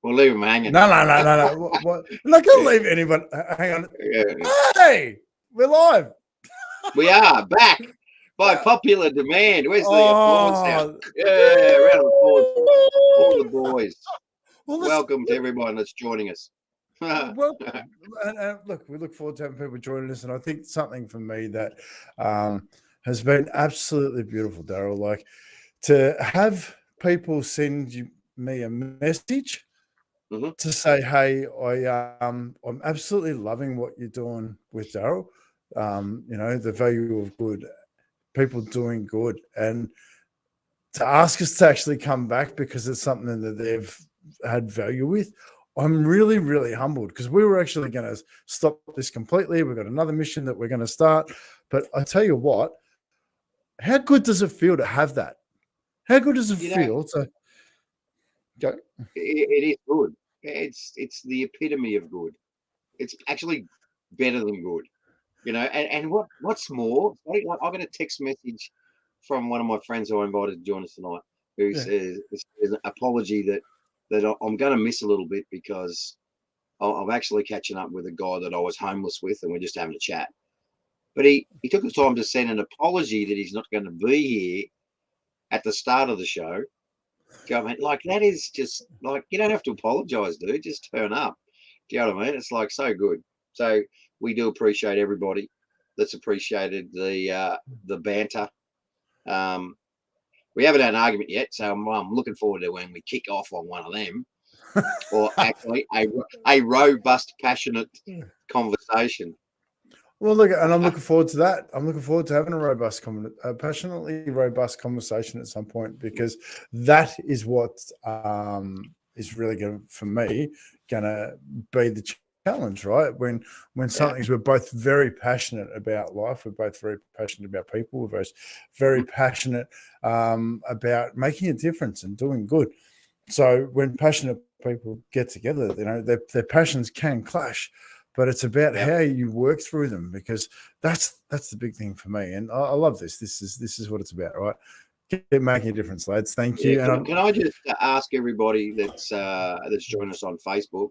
We'll leave them hanging. No. What? I'm not going to leave anybody. Hang on. Hey, we're live. We are back by popular demand. Where's the applause sound? Yeah, round of applause for all the boys. Well, welcome to everyone that's joining us. Welcome. And look, we look forward to having people joining us. And I think something for me that has been absolutely beautiful, Daryl, like to have people send me a message to say, hey, I'm absolutely loving what you're doing with Daryl. The value of good, people doing good, and to ask us to actually come back because it's something that they've had value with. I'm really, really humbled because we were actually going to stop this completely. We've got another mission that we're going to start. But I tell you what, how good does it feel to have that? How good does it feel to go? It is good. It's the epitome of good. It's actually better than good. And what's more, I got a text message from one of my friends who I invited to join us tonight, who says an apology that I'm going to miss a little bit because I'm actually catching up with a guy that I was homeless with, and we're just having a chat. But he took the time to send an apology that he's not going to be here at the start of the show. Like, that is just like, you don't have to apologize, dude. Just turn up. Do you know what I mean? It's like so good. So we do appreciate everybody that's appreciated the banter. We haven't had an argument yet, so I'm looking forward to when we kick off on one of them, or actually a robust, passionate conversation. Well, look, and I'm looking forward to that. I'm looking forward to having a passionately robust conversation at some point, because that is what is really going to, for me, going to be the challenge, right? When something's, we're both very passionate about life, we're both very passionate about people, we're both very passionate about making a difference and doing good. So when passionate people get together, their passions can clash, but it's about how you work through them, because that's the big thing for me. And I love this. This is what it's about, right? Keep making a difference, lads. Thank you. Can I just ask everybody that's joined us on Facebook,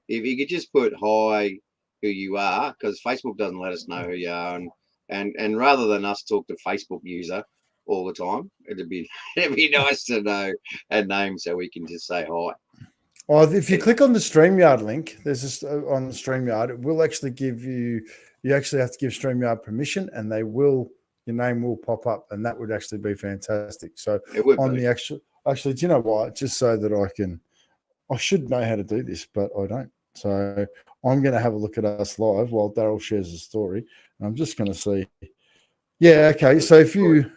if you could just put hi who you are, because Facebook doesn't let us know who you are, and rather than us talk to Facebook user all the time, it'd be nice to know a name so we can just say hi. Well, if you click on the StreamYard link, there's this on the StreamYard, it will actually give you actually have to give StreamYard permission, and your name will pop up, and that would actually be fantastic. So on the actually, do you know what? Just so that I should know how to do this, but I don't. So I'm going to have a look at us live while Daryl shares a story, and I'm just going to see. Yeah, okay. So if you,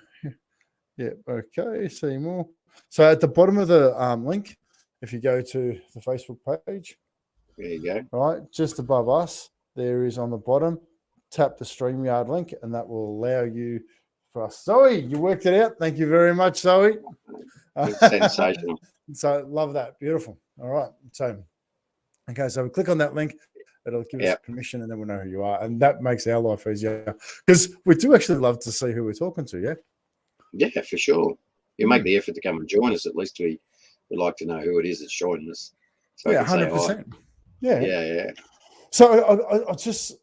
see more. So at the bottom of the link, if you go to the Facebook page, there you go. Right, just above us, there is on the bottom, tap the StreamYard link, and that will allow you for us. Zoe, you worked it out. Thank you very much, Zoe. It's sensational. So love that. Beautiful. All right. So, okay, so we click on that link. It'll give us permission, and then we'll know who you are. And that makes our life easier, because we do actually love to see who we're talking to, yeah? Yeah, for sure. You make the effort to come and join us. At least we'd like to know who it is that's joining us. So 100%. Yeah. So I just,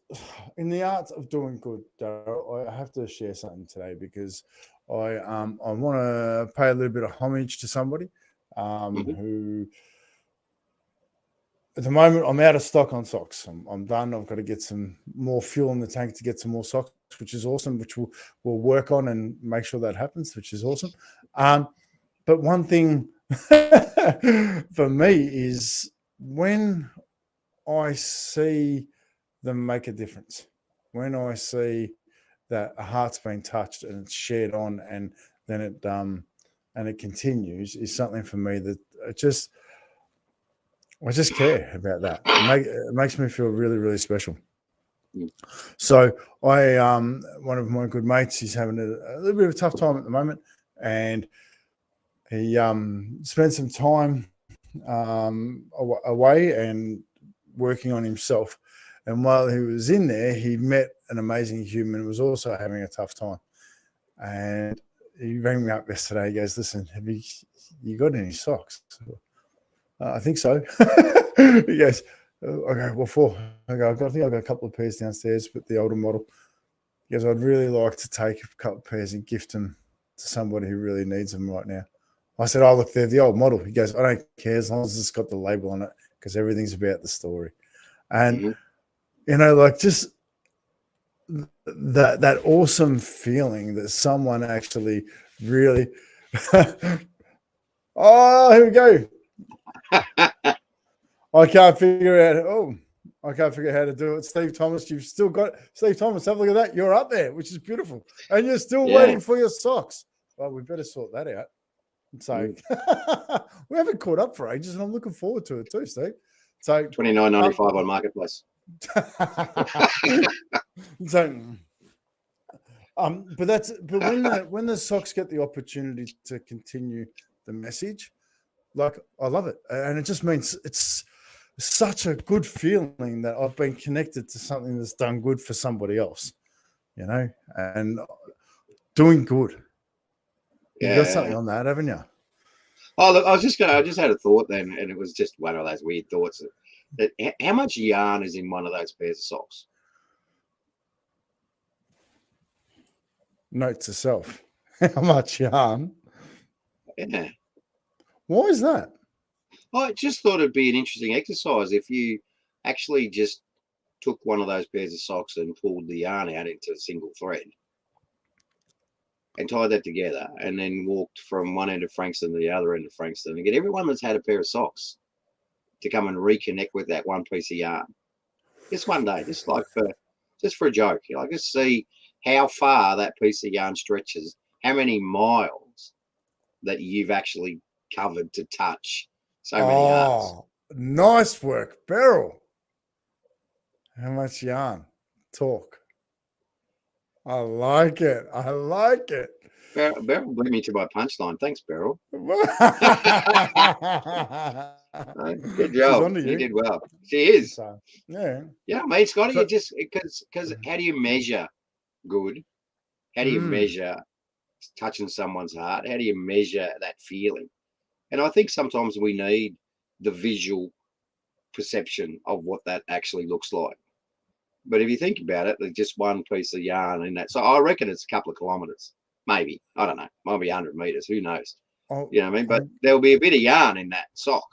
in the art of doing good, Daryl, I have to share something today, because I want to pay a little bit of homage to somebody who, at the moment, I'm out of stock on socks. I'm done. I've got to get some more fuel in the tank to get some more socks, which is awesome, which we'll work on and make sure that happens, which is awesome. But one thing for me is when I see them make a difference, when I see that a heart's been touched and it's shared on, and then it continues, is something for me that I just care about that. It makes me feel really, really special. So one of my good mates, he's having a little bit of a tough time at the moment, and he spent some time away and working on himself. And while he was in there, he met an amazing human who was also having a tough time. And he rang me up yesterday. He goes, "Listen, have you got any socks?" I think so. He goes, okay, what for? I go, I think I've got a couple of pairs downstairs, but the older model. He goes, I'd really like to take a couple of pairs and gift them to somebody who really needs them right now. I said, oh, look, they're the old model. He goes, I don't care as long as it's got the label on it because everything's about the story. And, like just that awesome feeling that someone actually really oh, here we go. I can't figure out how to do it. Steve Thomas, you've still got Steve Thomas. Have a look at that. You're up there, which is beautiful. And you're still waiting for your socks. Well, we better sort that out. So we haven't caught up for ages, and I'm looking forward to it too, Steve. So $29.95 on Marketplace. So, but when the socks get the opportunity to continue the message, like I love it, and it just means it's such a good feeling that I've been connected to something that's done good for somebody else, and doing good. You've got something on that, haven't you? Oh, look, I just had a thought then, and it was just one of those weird thoughts that how much yarn is in one of those pairs of socks? Note to self, how much yarn? Yeah. Why is that? I just thought it'd be an interesting exercise if you actually just took one of those pairs of socks and pulled the yarn out into a single thread and tied that together and then walked from one end of Frankston to the other end of Frankston and get everyone that's had a pair of socks to come and reconnect with that one piece of yarn. Just one day, just for a joke. Just see how far that piece of yarn stretches, how many miles that you've actually covered to touch so many yarns. Nice work, Beryl. How much yarn? Talk. I like it. Beryl beat me to my punchline. Thanks, Beryl. Good job. You did well. She is. So, yeah. Yeah, mate, Scotty, you just because how do you measure good? How do you measure touching someone's heart? How do you measure that feeling? And I think sometimes we need the visual perception of what that actually looks like. But if you think about it, there's just one piece of yarn in that. So I reckon it's a couple of kilometres, maybe. I don't know. Might be 100 metres. Who knows? You know what I mean? But there'll be a bit of yarn in that sock.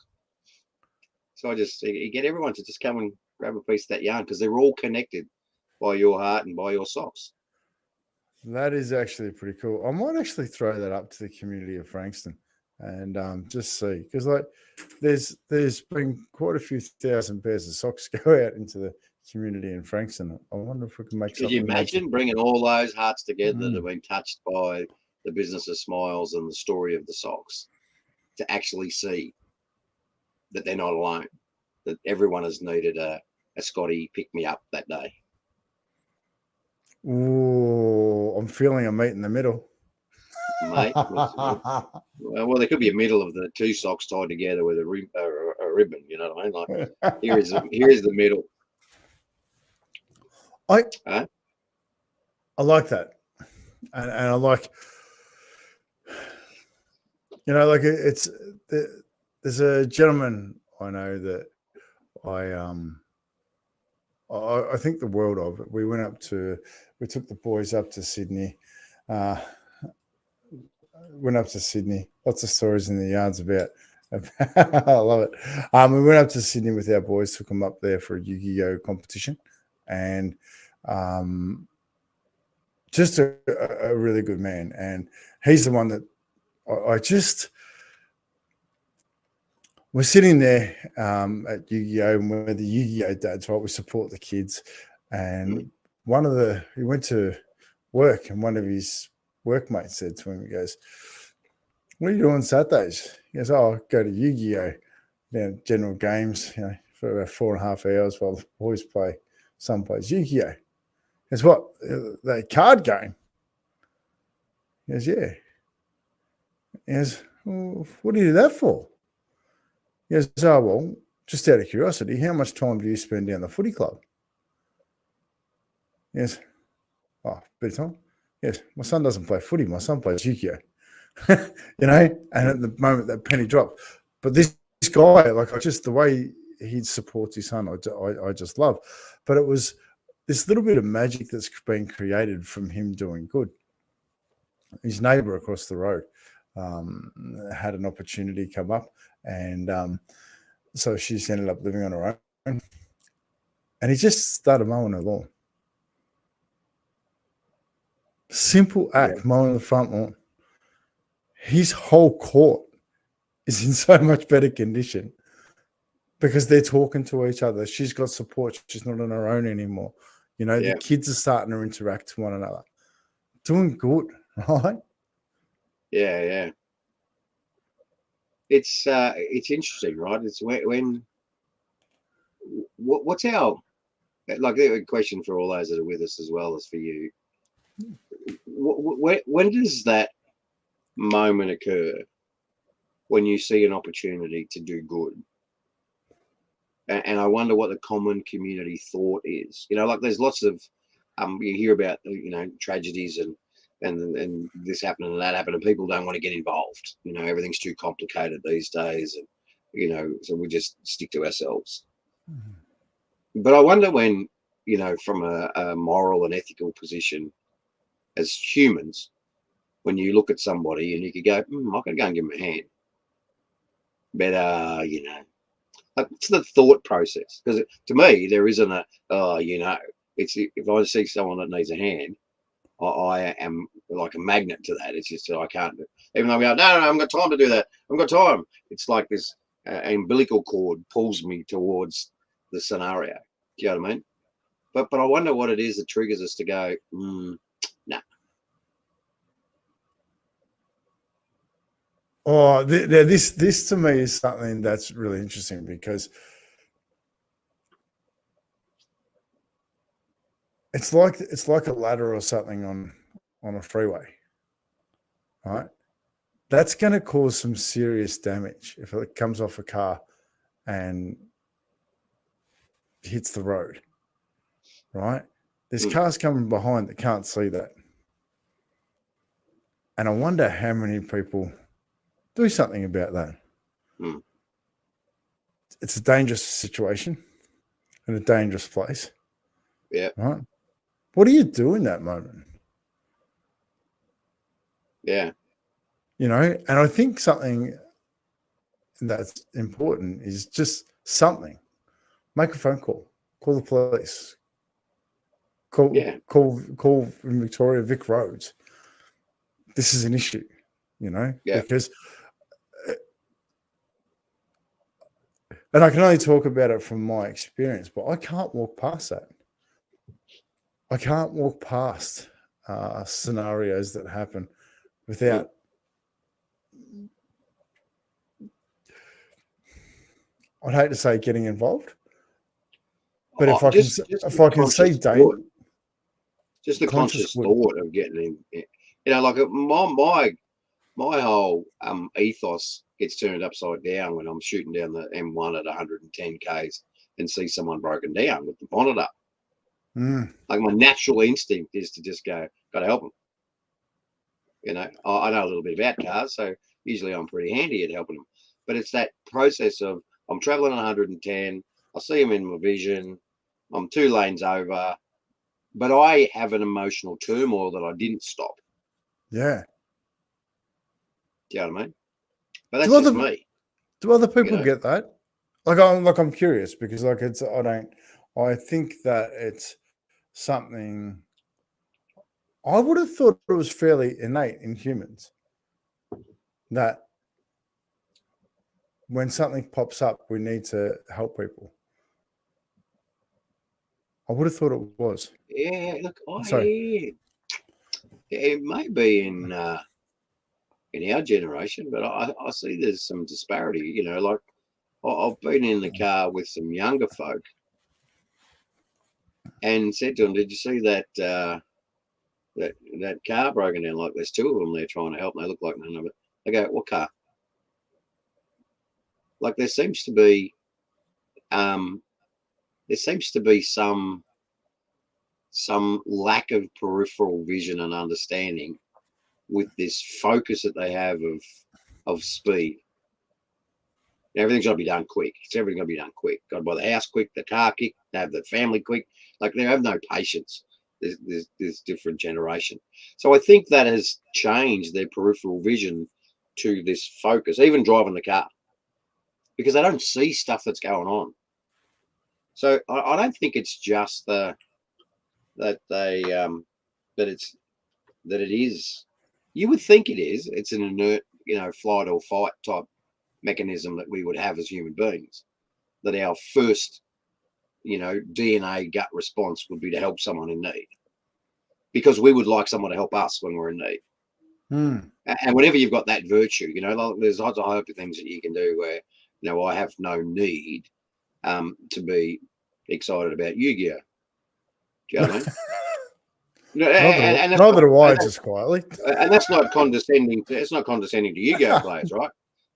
So you get everyone to just come and grab a piece of that yarn because they're all connected by your heart and by your socks. That is actually pretty cool. I might actually throw that up to the community of Frankston and just see, because there's been quite a few thousand pairs of socks go out into the community in Frankston. I wonder if we can make something. Could you imagine bringing all those hearts together that have been touched by the business of smiles and the story of the socks to actually see that they're not alone, that everyone has needed a Scotty pick me up that day. Ooh, I'm feeling a meet in the middle. Mate, well, there could be a middle of the two socks tied together with a ribbon. You know what I mean? Like here is the middle. I like that, and I like, it's there's a gentleman I know that I think the world of it. We took the boys up to Sydney. Went up to Sydney. Lots of stories in the yards about I love it. We went up to Sydney with our boys, took them up there for a Yu-Gi-Oh competition, and just a really good man. And he's the one that we're sitting there at Yu-Gi-Oh, and we're the Yu-Gi-Oh dads, right? We support the kids. And he went to work, and one of his workmates said to him, he goes, "What are you doing Saturdays?" He goes, "Oh, I go to Yu-Gi-Oh, general games, for about 4.5 hours while the boys play. Some plays Yu-Gi-Oh." He goes, "What? That card game?" He goes, "Yeah." He goes, "Well, what do you do that for?" He goes, "Oh, well, just out of curiosity, how much time do you spend down the footy club?" He goes, "Oh, a bit of time." Yes, my son doesn't play footy. My son plays Yu-Gi-Oh. And at the moment that penny dropped. But this guy, like, I just, the way he supports his son, I just love. But it was this little bit of magic that's been created from him doing good. His neighbor across the road had an opportunity come up, and so she's ended up living on her own, and he just started mowing her lawn. Simple act, mowing the front lawn. His whole court is in so much better condition because they're talking to each other. She's got support. She's not on her own anymore. You know, the kids are starting to interact with one another. Doing good, right? Yeah. It's interesting, right? It's when what's our, like, a question for all those that are with us as well as for you. When does that moment occur when you see an opportunity to do good? And I wonder what the common community thought is. You know, like, there's lots of you hear about, you know, tragedies and this happened and that happened, and people don't want to get involved. You know, everything's too complicated these days, and, you know, so we just stick to ourselves. But I wonder when, you know, from a moral and ethical position as humans, when you look at somebody and you could go, I can go and give them a hand. But, you know, like, it's the thought process. Because to me, there isn't a, you know, it's, if I see someone that needs a hand, I am like a magnet to that. It's just that I can't, even though we go, no, I haven't got time to do that. I haven't got time. It's like this umbilical cord pulls me towards the scenario. Do you know what I mean? But I wonder what it is that triggers us to go, nah. Oh, this to me is something that's really interesting, because it's like a ladder or something on a freeway, right? That's going to cause some serious damage if it comes off a car and hits the road, right? There's cars coming behind that can't see that. And I wonder how many people do something about that. It's a dangerous situation in a dangerous place. Yeah. Right? What do you do in that moment? Yeah. You know, and I think something that's important is just something. Make a phone call. Call the police. Call in Victoria, Vic Roads. This is an issue, you know, because, and I can only talk about it from my experience, but I can't walk past that. I can't walk past scenarios that happen without I'd hate to say getting involved, but if I can see danger, just the conscious thought of getting in, you know, like my whole ethos gets turned upside down when I'm shooting down the M1 at 110 k's and see someone broken down with the bonnet up. Like, my natural instinct is to just go, got to help them. You know, I know a little bit about cars, so usually I'm pretty handy at helping them. But it's that process of, I'm traveling 110, I see them in my vision, I'm 2 lanes over, but I have an emotional turmoil that I didn't stop. Yeah. Do you know what I mean? But that's just me. Do other people get that? I'm curious, because I think that it's something I would have thought it was fairly innate in humans, that when something pops up, we need to help people. I would have thought it was. Yeah, look, it may be in our generation, but I see there's some disparity. You know, like, I've been in the car with some younger folk and said to them, "Did you see that that car broken down? Like, there's 2 of them there trying to help, and they look like none of it." They go, "What car?" Like, there seems to be some lack of peripheral vision and understanding with this focus that they have of speed. Everything's got to be done quick. It's everything got to be done quick. Got to buy the house quick, the car quick, have the family quick. Like they have no patience. There's different generation. So I think that has changed their peripheral vision to this focus, even driving the car, because they don't see stuff that's going on. So I don't think it's just that they that it is. You would think it is. It's an inert, flight or fight type mechanism that we would have as human beings. That our first, DNA gut response would be to help someone in need, because we would like someone to help us when we're in need. And whenever you've got that virtue, like there's lots of hope of things that you can do where, I have no need to be excited about Yu-Gi-Oh. Do you know what I mean? Neither do I, just quietly. And that's not condescending. It's not condescending to Yu-Gi-Oh players, right?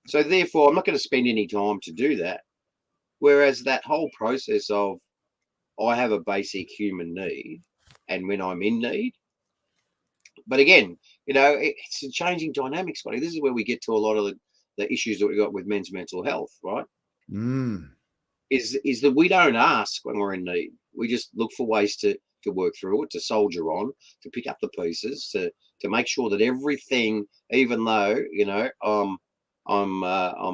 So therefore, I'm not going to spend any time to do that. Whereas that whole process of I have a basic human need, and when I'm in need, but again, it's a changing dynamic, Scotty. This is where we get to a lot of the issues that we got with men's mental health, right? Is that we don't ask when we're in need. We just look for ways to work through it, to soldier on, to pick up the pieces, to make sure that everything, even though I'm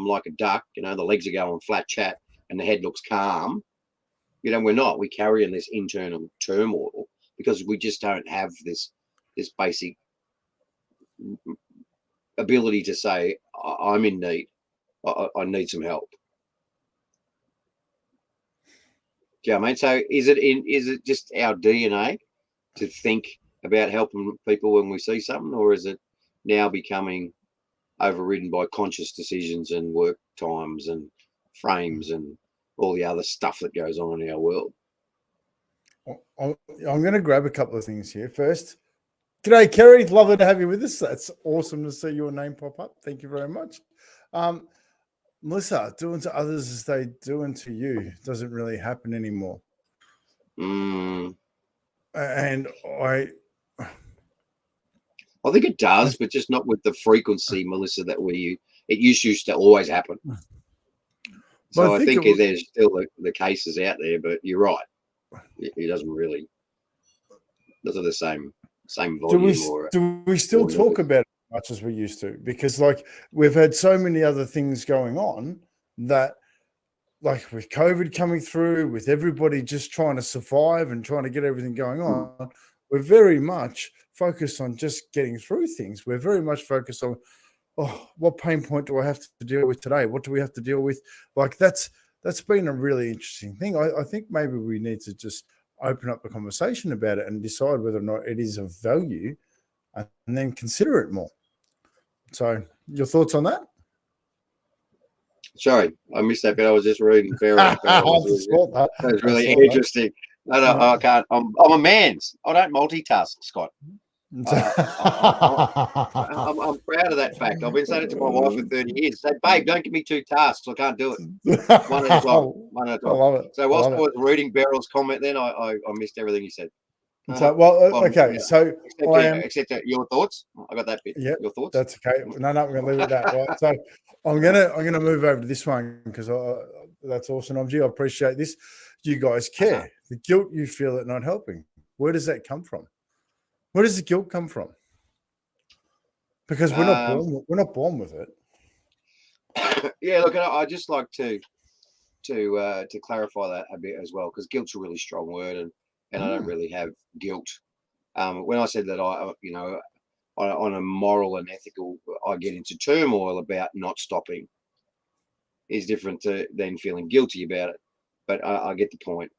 like a duck, the legs are going flat chat and the head looks calm. We're not. We carry in this internal turmoil because we just don't have this basic ability to say I'm in need. I need some help. Do you know what I mean? So is it just our DNA to think about helping people when we see something, or is it now becoming overridden by conscious decisions and work times and frames and all the other stuff that goes on in our world? I'm going to grab a couple of things here. First, g'day, Kerry. Lovely to have you with us. That's awesome to see your name pop up. Thank you very much. Melissa, doing to others as they do unto you doesn't really happen anymore. And I think it does, but just not with the frequency, Melissa, that it used to always happen. So I think there's still the cases out there, but you're right. It doesn't really. Those are the same volume. Do we still talk about it as much as we used to? Because we've had so many other things going on that, like with COVID coming through, with everybody just trying to survive and trying to get everything going on, we're very much focused on just getting through things. We're very much focused on, what pain point do I have to deal with today? What do we have to deal with? Like that's been a really interesting thing. I think maybe we need to just open up the conversation about it and decide whether or not it is of value, and then consider it more. So your thoughts on that? Sorry, I missed that bit. I was just reading. That was really interesting. I can't. I'm a man. I don't multitask, Scott. I'm proud of that fact. I've been saying it to my wife for 30 years. Say, babe, don't give me two tasks. I can't do it. One at a time. I love it. So whilst I was reading Beryl's comment, then I missed everything you said. So, okay. So, except your thoughts. I got that bit. Yeah, your thoughts. That's okay. No, I'm going to leave it at that. Right. So, I'm gonna move over to this one because that's awesome, Omji. I appreciate this. You guys care. The guilt you feel at not helping. Where does that come from? Where does the guilt come from? Because we're not born with it. Yeah, look, I just like to clarify that a bit as well, because guilt's a really strong word, and I don't really have guilt. When I said that on a moral and ethical, I get into turmoil about not stopping, is different than feeling guilty about it. But I get the point.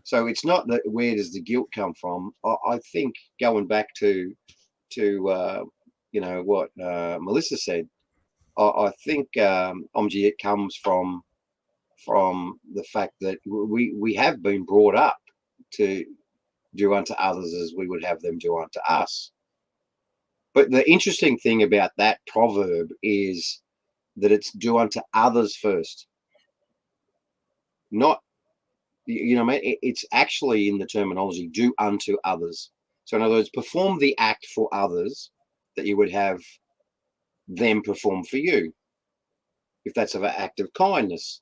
So it's not that where does the guilt come from? I think going back to what Melissa said, I think Omji, it comes from the fact that we have been brought up to do unto others as we would have them do unto us. But the interesting thing about that proverb is that it's do unto others first, not, it's actually in the terminology do unto others. So in other words, perform the act for others that you would have them perform for you. if that's an act of kindness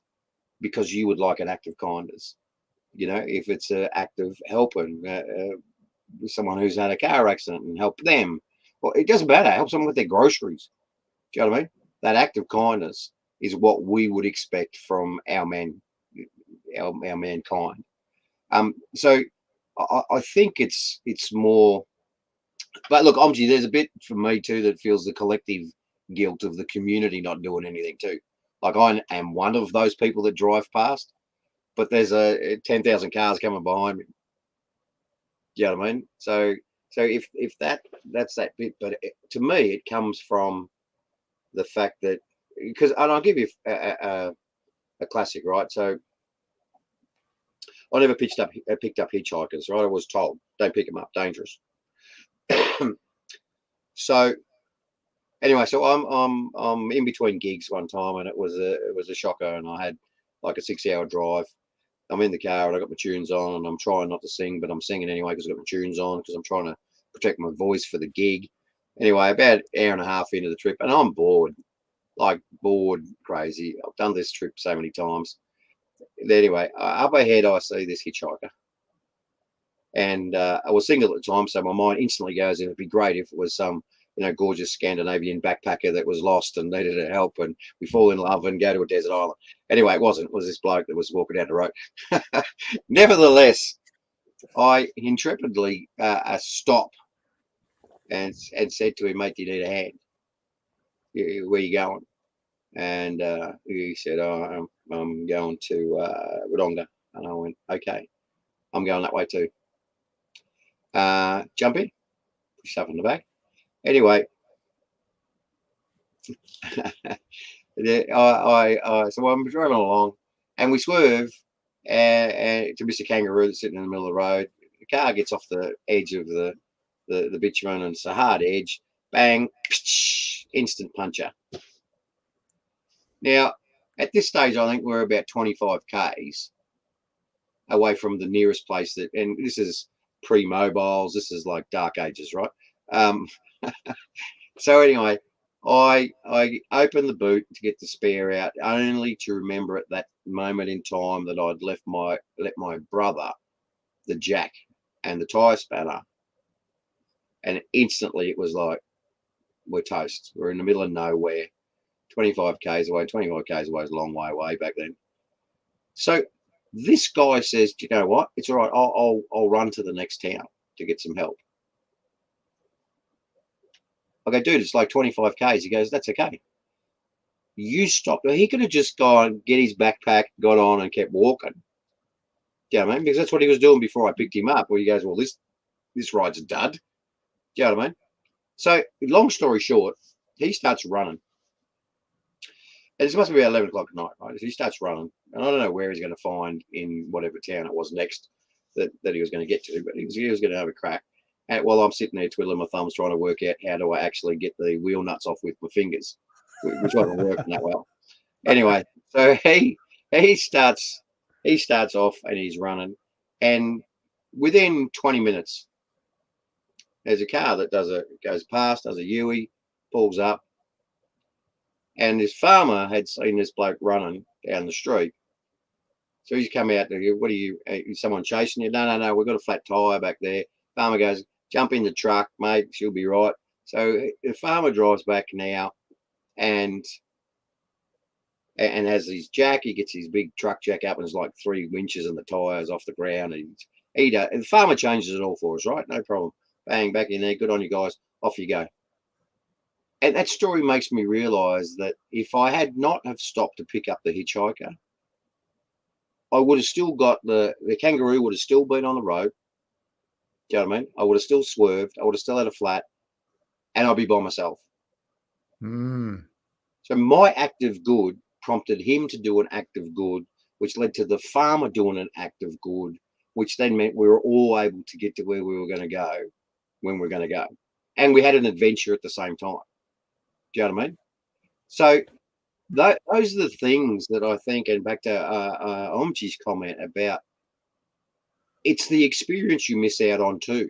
because you would like an act of kindness. If it's an act of helping someone who's had a car accident and help them. Well, it doesn't matter. Help someone with their groceries. Do you know what I mean? That act of kindness is what we would expect from our mankind. So I think it's more. But look, obviously, there's a bit for me too that feels the collective guilt of the community not doing anything too. Like I am one of those people that drive past, but there's 10,000 cars coming behind me. Do you know what I mean? So if that's that bit, but to me, it comes from the fact that and I'll give you a classic, right? So I never picked up hitchhikers, right? I was told don't pick them up, dangerous. So anyway, so I'm in between gigs one time, and it was a shocker, and I had like a 6-hour drive. I'm in the car and I got my tunes on, and I'm trying not to sing, but I'm singing anyway because I've got my tunes on because I'm trying to protect my voice for the gig. Anyway, about an hour and a half into the trip, and I'm bored, like bored crazy. I've done this trip so many times. Anyway, up ahead I see this hitchhiker, and I was single at the time, so my mind instantly goes, it'd be great if it was some gorgeous Scandinavian backpacker that was lost and needed help, and we fall in love and go to a desert island. Anyway, it wasn't. It was this bloke that was walking down the road. Nevertheless, I intrepidly stopped and said to him, "Mate, do you need a hand? Where you going?" And he said, "Oh, I'm going to Wodonga." And I went, "Okay, I'm going that way too." Jump in, put yourself in the back. Anyway, so I'm driving along, and we swerve to Mr. Kangaroo that's sitting in the middle of the road. The car gets off the edge of the bitumen, and it's a hard edge. Bang, instant puncher. Now, at this stage, I think we're about 25 k's away from the nearest place and this is pre-mobiles. This is like dark ages, right? So anyway, I opened the boot to get the spare out, only to remember at that moment in time that I'd let my brother the jack and the tyre spanner, and instantly it was like we're toast. We're in the middle of nowhere, 25 k's away. 25 k's away is a long way away back then. So this guy says, "Do you know what? It's all right. I'll run to the next town to get some help." I go, "Dude, it's like 25 k's." He goes, "That's okay. You stop." He could have just gone, get his backpack, got on, and kept walking. Do you know what I mean? Because that's what he was doing before I picked him up. Where he goes, "Well, this ride's a dud." Do you know what I mean? So, long story short, he starts running. And this must be about 11 o'clock at night, right? So he starts running. And I don't know where he's going to find in whatever town it was next that he was going to get to, but he was going to have a crack. And while I'm sitting there twiddling my thumbs trying to work out how do I actually get the wheel nuts off with my fingers, which wasn't working that well. Anyway, so he starts off and he's running. And within 20 minutes, there's a car that goes past, does a U-ey, pulls up, and this farmer had seen this bloke running down the street, so he's come out to, "What are you? Is someone chasing you?" No, we've got a flat tire back there. Farmer goes, "Jump in the truck, mate. She'll be right." So the farmer drives back now, and has his jack. He gets his big truck jack up, and there's like 3 winches and the tires off the ground. And the farmer changes it all for us, right? No problem. Bang, back in there. Good on you guys. Off you go. And that story makes me realise that if I had not have stopped to pick up the hitchhiker, I would have still got the kangaroo would have still been on the road. Do you know what I mean? I would have still swerved. I would have still had a flat, and I'd be by myself. Mm. So my act of good prompted him to do an act of good, which led to the farmer doing an act of good, which then meant we were all able to get to where we were going to go when we were going to go. And we had an adventure at the same time. Do you know what I mean? So those are the things that I think, and back to Omchi's comment about, it's the experience you miss out on too.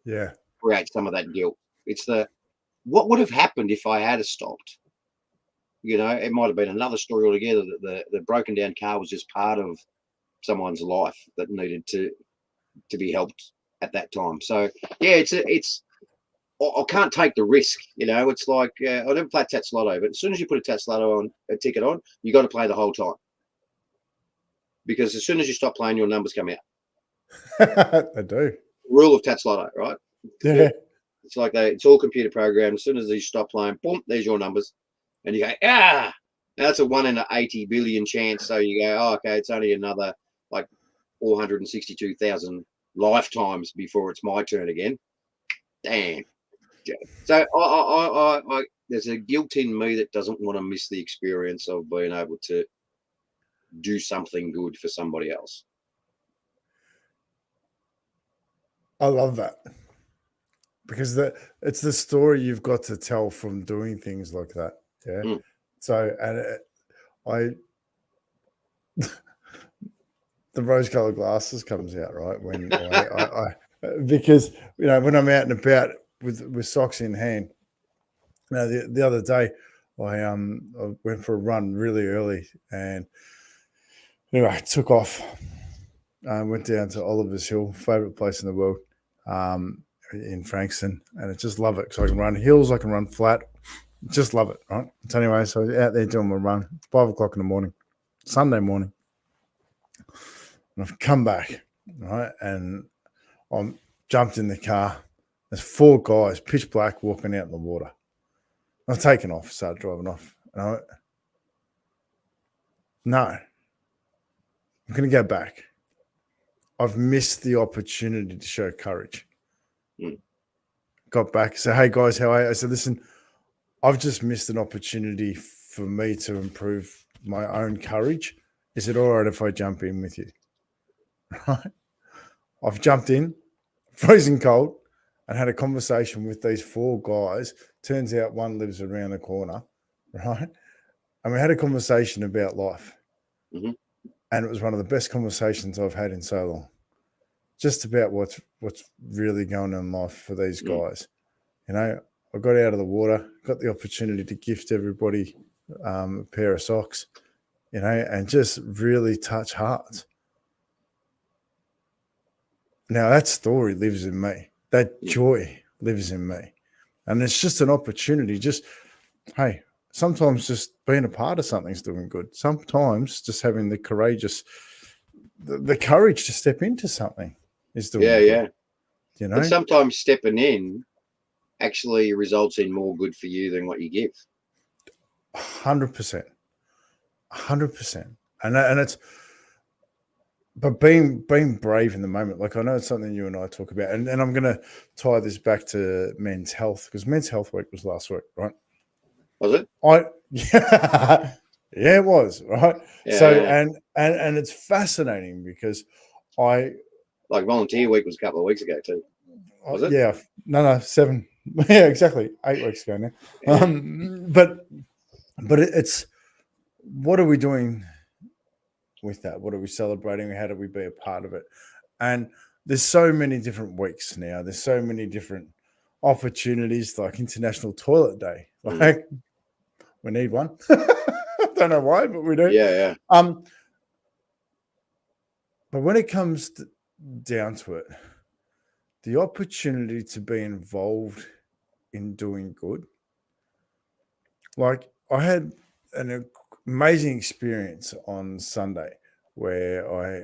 Yeah. Create some of that guilt. It's what would have happened if I had stopped? You know, it might have been another story altogether that the broken down car was just part of someone's life that needed to be helped at that time. So yeah, it's I can't take the risk. You know, it's like I never played Tatslotto, but as soon as you put a Tatslotto on a ticket on, you got to play the whole time, because as soon as you stop playing, your numbers come out. They do. Rule of Tatslotto, right? Yeah. It's like it's all computer programmed. As soon as you stop playing, boom, there's your numbers, and you go, ah. Now that's a 1 in 80 billion chance. So you go, oh, okay, it's only another like 462,000 lifetimes before it's my turn again. Damn. So I there's a guilt in me that doesn't want to miss the experience of being able to do something good for somebody else. I love that, because it's the story you've got to tell from doing things like that. Yeah. Mm. So, and the rose-colored glasses comes out, right? When I because when I'm out and about with socks in hand. Now the other day, I went for a run really early, and anyway, I took off. Went down to Oliver's Hill, favorite place in the world, in Frankston, and I just love it because I can run hills, I can run flat, just love it, right? So anyway, so I was out there doing my run. It's 5 o'clock in the morning, Sunday morning, and I've come back, right, and I'm jumped in the car. There's 4 guys, pitch black, walking out in the water. I've taken off, started driving off, and I went, no, I'm going to go back. I've missed the opportunity to show courage. Mm. Got back, said, hey guys, how are you? I said, listen, I've just missed an opportunity for me to improve my own courage. Is it all right if I jump in with you? Right? I've jumped in, freezing cold, and had a conversation with these 4 guys. Turns out one lives around the corner, right? And we had a conversation about life. Mm-hmm. And it was one of the best conversations I've had in so long. Just about what's really going on in life for these guys. I got out of the water, got the opportunity to gift everybody a pair of socks, and just really touch hearts. Now that story lives in me. That joy lives in me. And it's just an opportunity. Just, hey, sometimes just being a part of something's doing good. Sometimes just having the courage to step into something is doing good. Yeah. And sometimes stepping in actually results in more good for you than what you give. 100%. 100%. And it's, but being brave in the moment, like I know it's something you and I talk about, and I'm going to tie this back to men's health, because Men's Health Week was last week, right? Was it? Yeah, it was, right? Yeah, so yeah. And it's fascinating because like Volunteer Week was a couple of weeks ago too. Was it? Yeah, no, 7. Yeah, exactly, 8 weeks ago now. Yeah. But it's, what are we doing with that? What are we celebrating? How do we be a part of it? And there's so many different weeks now. There's so many different opportunities, like International Toilet Day. Like, we need one. I don't know why, but we do. Yeah. But when it comes down to it, the opportunity to be involved in doing good. Like, I had an amazing experience on Sunday where I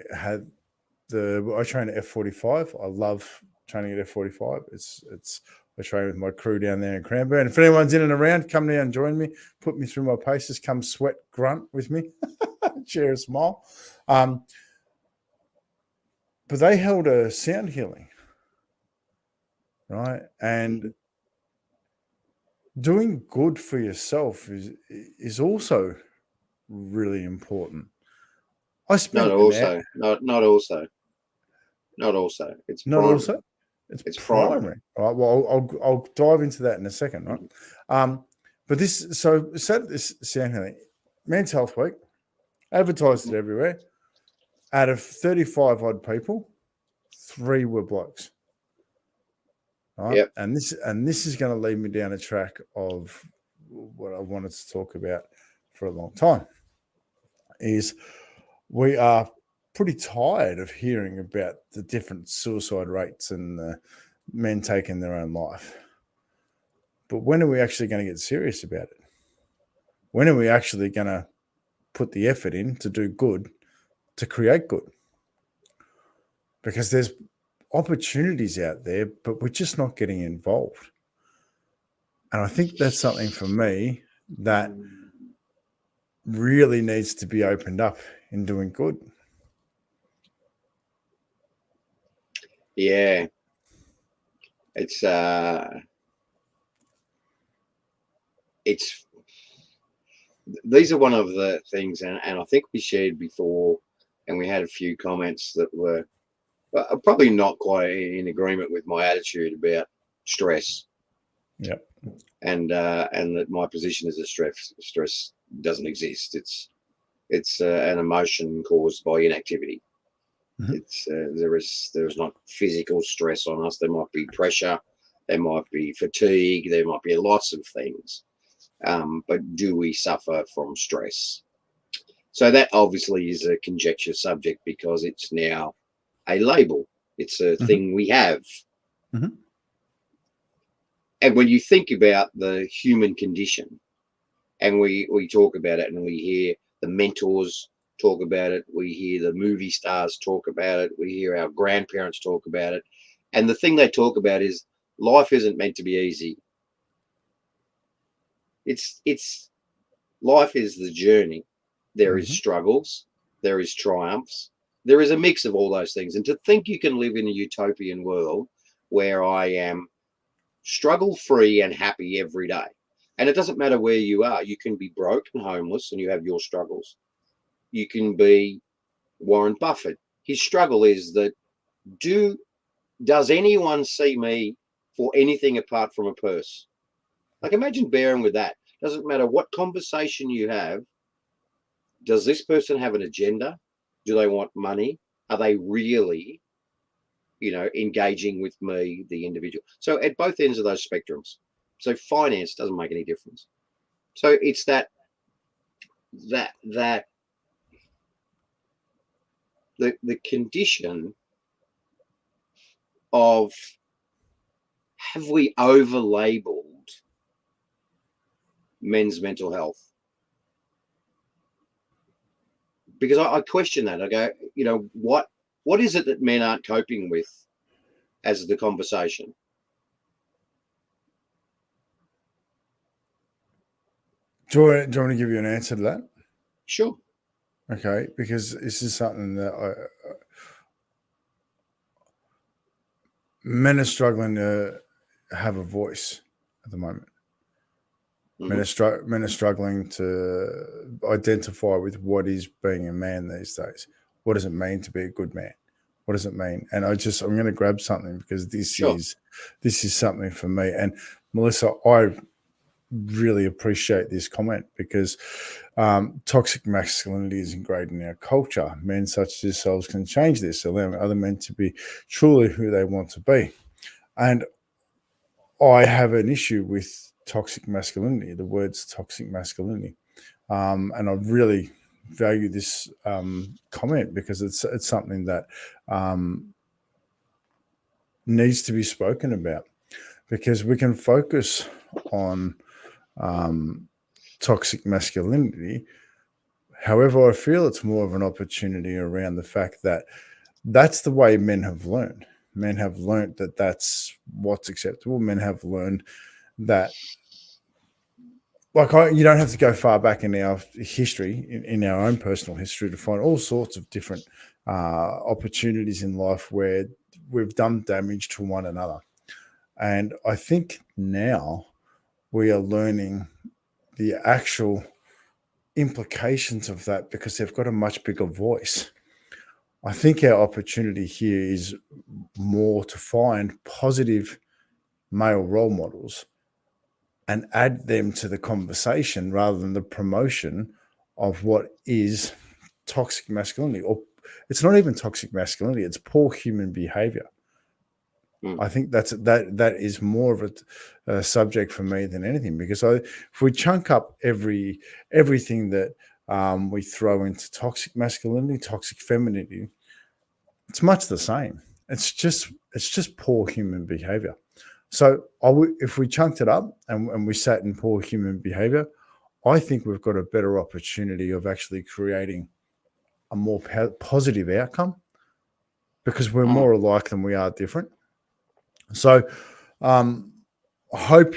train at F45. I love training at F45. I train with my crew down there in Cranbourne. If anyone's in and around, come down and join me. Put me through my paces. Come sweat, grunt with me. Share a smile. But they held a sound healing, right? And doing good for yourself is also really important. I spent not also. It's not primary. also. It's primary. All right. Well, I'll dive into that in a second, right? But this sound healing, Men's Health Week, advertised it everywhere. Out of 35 odd people, 3 were blokes. Right? Yep. And this is going to lead me down a track of what I wanted to talk about. for a long time, is we are pretty tired of hearing about the different suicide rates and the men taking their own life. But when are we actually going to get serious about it? When are we actually going to put the effort in to do good, to create good? Because there's opportunities out there, but we're just not getting involved. And I think that's something for me that really needs to be opened up in doing good. Yeah. It's these are one of the things, and I think we shared before, and we had a few comments that were probably not quite in agreement with my attitude about stress. Yep. And that my position is that stress doesn't exist. It's an emotion caused by inactivity. Mhm. There is not physical stress on us. There might be pressure, there might be fatigue, there might be lots of things. But do we suffer from stress? So that obviously is a conjecture subject because it's now a label. It's a thing we have. Mhm. And when you think about the human condition, and we talk about it, and we hear the mentors talk about it, we hear the movie stars talk about it, we hear our grandparents talk about it, and the thing they talk about is life isn't meant to be easy. It's life is the journey. There is struggles, there is triumphs, there is a mix of all those things. And to think you can live in a utopian world where I am struggle free and happy every day. And it doesn't matter where you are. You can be broke and homeless and you have your struggles. You can be Warren Buffett. His struggle is that does anyone see me for anything apart from a purse? Like imagine bearing with that. Doesn't matter what conversation you have. Does this person have an agenda? Do they want money? Are they really, engaging with me, the individual? So at both ends of those spectrums. So finance doesn't make any difference. So it's that the condition of, have we over labeled men's mental health? Because I question that. I go, what is it that men aren't coping with as the conversation? Do you want to give you an answer to that? Sure. Okay, because this is something that men are struggling to have a voice at the moment. Men are struggling to identify with what is being a man these days. What does it mean to be a good man? What does it mean? And I'm going to grab something because this is something for me. And Melissa, I really appreciate this comment because toxic masculinity is ingrained in our culture. Men such as yourselves can change this, allowing other men to be truly who they want to be. And I have an issue with toxic masculinity, the words toxic masculinity. And I really value this comment because it's something that needs to be spoken about, because we can focus on toxic masculinity. However, I feel it's more of an opportunity around the fact that that's the way men have learned. Men have learned that that's what's acceptable. Men have learned that, you don't have to go far back in our history, in our own personal history, to find all sorts of different opportunities in life where we've done damage to one another. And I think now we are learning the actual implications of that because they've got a much bigger voice. I think our opportunity here is more to find positive male role models and add them to the conversation rather than the promotion of what is toxic masculinity. Or it's not even toxic masculinity, it's poor human behavior. Mm. I think that is more of a subject for me than anything, because if we chunk up everything that we throw into toxic masculinity, toxic femininity, it's much the same. It's just poor human behavior. So if we chunked it up and we sat in poor human behavior, I think we've got a better opportunity of actually creating a more positive outcome, because we're Mm. more alike than we are different. So um, I hope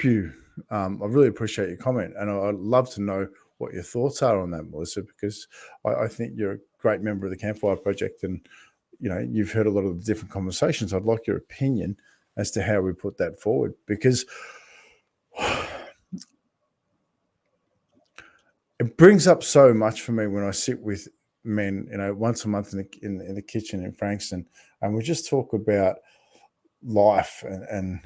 I really appreciate your comment, and I'd love to know what your thoughts are on that, Melissa, because I think you're a great member of the Campfire Project, and you've heard a lot of the different conversations. I'd like your opinion as to how we put that forward, because it brings up so much for me when I sit with men, once a month in the kitchen in Frankston, and we just talk about life, and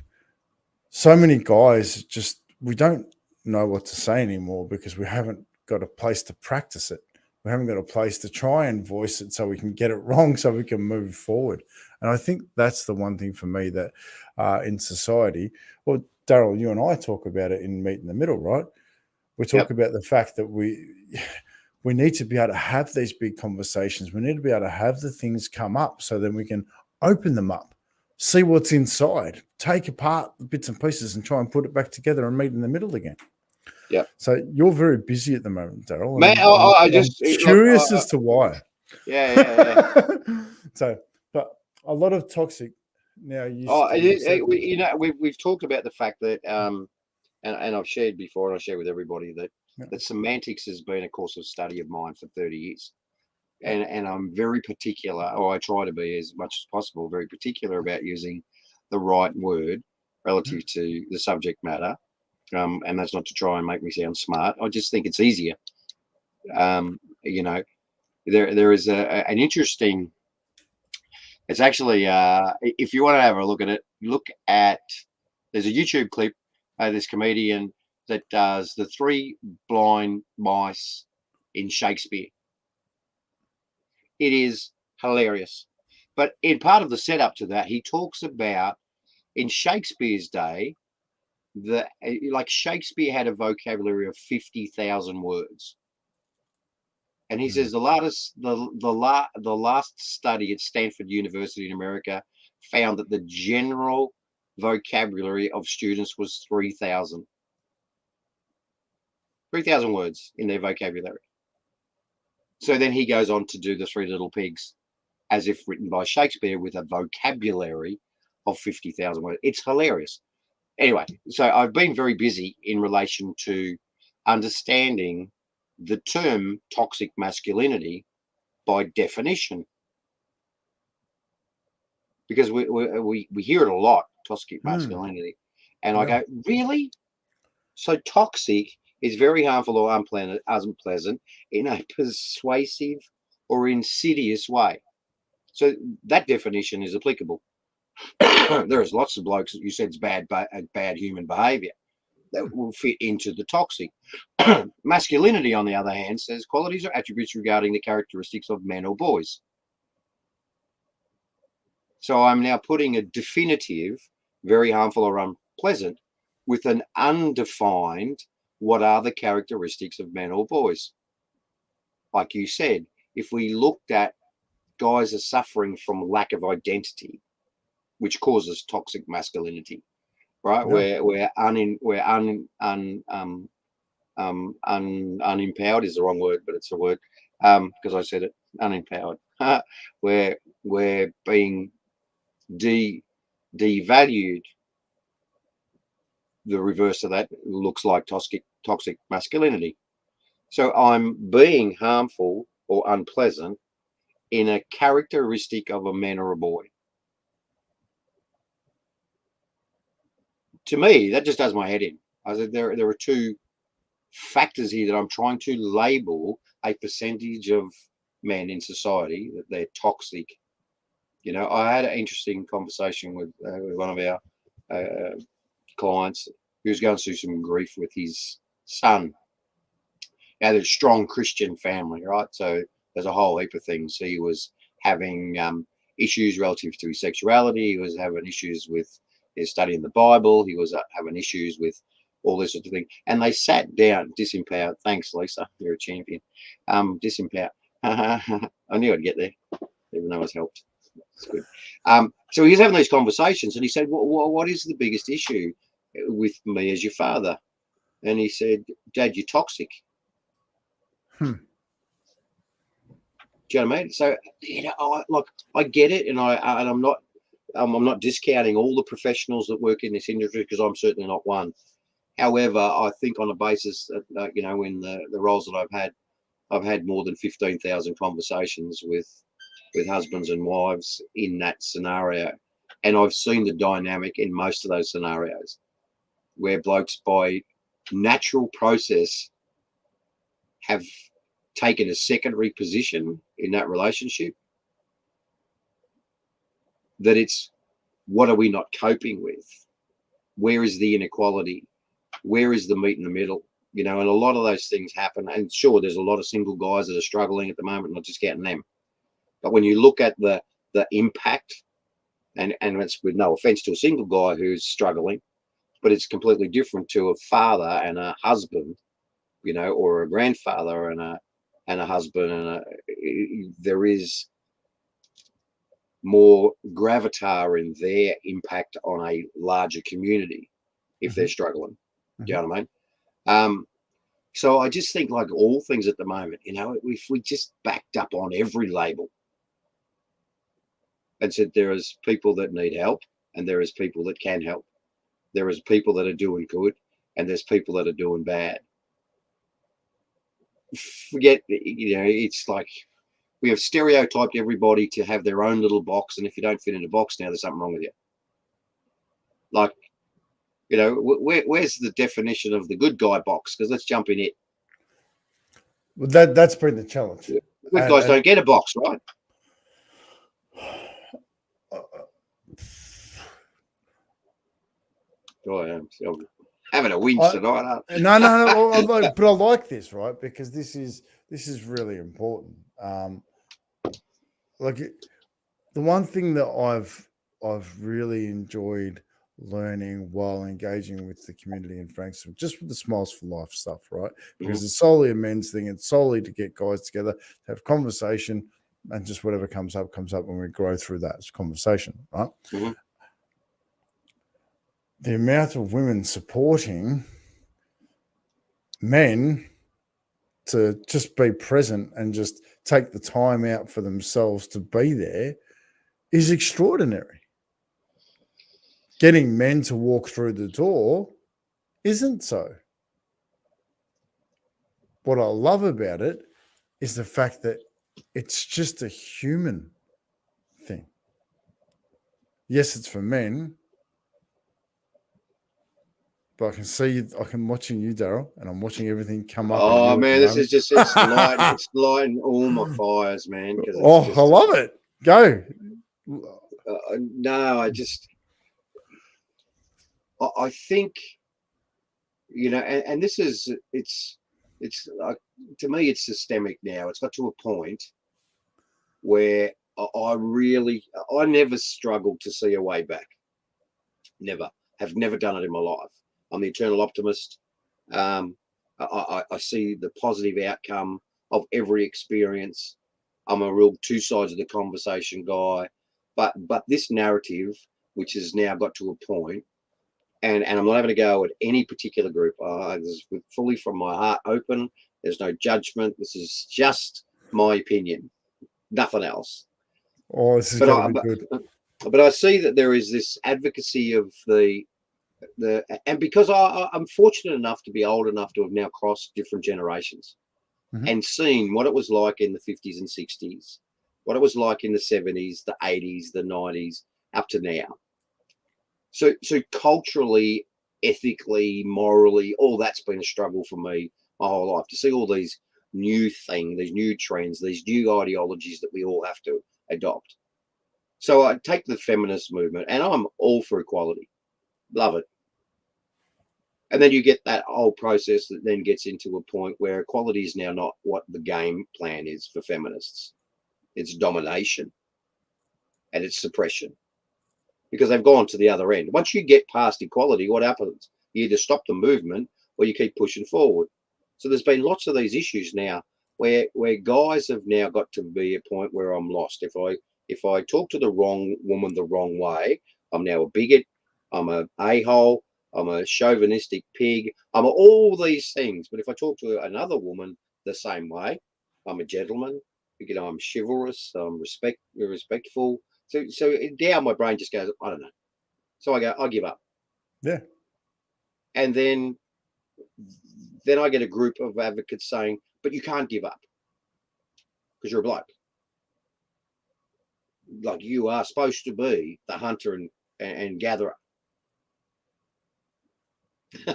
so many guys just, we don't know what to say anymore because we haven't got a place to practice it. We haven't got a place to try and voice it so we can get it wrong, so we can move forward. And I think that's the one thing for me that in society, well, Daryl, you and I talk about it in Meet in the Middle, right? We talk Yep. about the fact that we need to be able to have these big conversations. We need to be able to have the things come up so then we can open them up, see what's inside, take apart the bits and pieces and try and put it back together and meet in the middle again. Yep. So you're very busy at the moment, Daryl, Man, and I I'm just look. curious as to why. Yeah, yeah, yeah. So, but a lot of toxic now Oh, used to be said. we've talked about the fact that and I've shared before, and I share with everybody that Yeah, semantics has been a course of study of mine for 30 years. yeah, And I'm very particular, or I try to be as much as possible, very particular about using the right word relative to the subject matter. And that's not to try and make me sound smart. I just think it's easier. You know, there is an interesting. It's actually, if you want to have a look at it, look at. There's a YouTube clip. This comedian that does the three blind mice in Shakespeare. It is hilarious. But in part of the setup to that, he talks about in Shakespeare's day, like Shakespeare had a vocabulary of 50,000 words. And he says the last study at Stanford University in America found that the general vocabulary of students was 3,000. 3,000 words in their vocabulary. So then he goes on to do the Three Little Pigs as if written by Shakespeare with a vocabulary of 50,000 words. It's hilarious. Anyway, so I've been very busy in relation to understanding the term toxic masculinity by definition, because we hear it a lot, toxic masculinity. And I yeah, go, really? So toxic is very harmful or unpleasant in a persuasive or insidious way. So that definition is applicable. There's lots of blokes that you said is bad human behaviour that will fit into the toxic. Masculinity, on the other hand, says qualities or attributes regarding the characteristics of men or boys. So I'm now putting a definitive, very harmful or unpleasant, with an undefined, what are the characteristics of men or boys? Like you said, if we looked at guys are suffering from lack of identity, which causes toxic masculinity, right? yeah, Unempowered is the wrong word, but it's a word because I said it, unempowered. We're being devalued. The reverse of that looks like toxic masculinity. So I'm being harmful or unpleasant in a characteristic of a man or a boy. To me, that just does my head in. I said there are two factors here that I'm trying to label a percentage of men in society that they're toxic. I had an interesting conversation with one of our clients who was going through some grief with his son. Now, there's a strong Christian family, right? So there's a whole heap of things. He was having issues relative to his sexuality. He was having issues with his studying the Bible. He was having issues with all this sort of thing. And they sat down, disempowered. Thanks, Lisa. You're a champion. Disempowered. I knew I'd get there, even though I was helped. It's good. So he was having these conversations, and he said, what is the biggest issue with me as your father? And he said, Dad, you're toxic. Do you know what I mean? So, I get it, and I'm not discounting all the professionals that work in this industry, because I'm certainly not one. However, I think on a basis that, in the roles that I've had more than 15,000 conversations with husbands and wives in that scenario, and I've seen the dynamic in most of those scenarios where blokes, by natural process, have taken a secondary position in that relationship. That it's, what are we not coping with? Where is the inequality? Where is the meat in the middle? And a lot of those things happen. And sure, there's a lot of single guys that are struggling at the moment, not just counting them. But when you look at the impact, and it's with no offense to a single guy who's struggling, but it's completely different to a father and a husband, or a grandfather and a husband, and there is more gravitas in their impact on a larger community if they're struggling. Do you know what I mean? So I just think, like all things at the moment, if we just backed up on every label and said there is people that need help and there is people that can help, there is people that are doing good and there's people that are doing bad. Forget, it's like we have stereotyped everybody to have their own little box, and if you don't fit in a box now, there's something wrong with you. Like, where's the definition of the good guy box? Because let's jump in it. Well, that's been the challenge. Good guys don't get a box, right? I'm having a whinge tonight. No. But I like this, right? Because this is really important. The one thing that I've really enjoyed learning while engaging with the community in Frankston, just with the Smiles for Life stuff, right? Because it's solely a men's thing. It's solely to get guys together, to have conversation, and just whatever comes up when we grow through that conversation, right? The amount of women supporting men to just be present and just take the time out for themselves to be there is extraordinary. Getting men to walk through the door isn't so. What I love about it is the fact that it's just a human thing. Yes, it's for men, but I'm watching you, Daryl, and I'm watching everything come up. Oh man, this is just, it's lighting all my fires, man. I love it. Go. No, I think, and this is, it's to me, it's systemic now. It's got to a point where I never struggled to see a way back. Have never done it in my life. I'm the eternal optimist. I see the positive outcome of every experience. I'm a real two sides of the conversation guy. But this narrative, which has now got to a point, and I'm not having to go at any particular group. This is fully from my heart open. There's no judgment. This is just my opinion, nothing else. Oh, this is going to be good. But I see that there is this advocacy of and because I'm fortunate enough to be old enough to have now crossed different generations and seen what it was like in the 50s and 60s, what it was like in the 70s, the 80s, the 90s, up to now. So culturally, ethically, morally, all that's been a struggle for me my whole life, to see all these new things, these new trends, these new ideologies that we all have to adopt. So I take the feminist movement, and I'm all for equality. Love it. And then you get that whole process that then gets into a point where equality is now not what the game plan is for feminists. It's domination. and it's suppression, because they've gone to the other end. Once you get past equality, what happens? You either stop the movement or you keep pushing forward. So there's been lots of these issues now where guys have now got to be a point where I'm lost. If I talk to the wrong woman the wrong way, I'm now a bigot, I'm a hole, I'm a chauvinistic pig, I'm all these things. But if I talk to another woman the same way, I'm a gentleman, I'm chivalrous, I'm respectful. So now my brain just goes, I don't know. So I give up. Yeah. And then I get a group of advocates saying, but you can't give up because you're a bloke. Like, you are supposed to be the hunter and gatherer. Do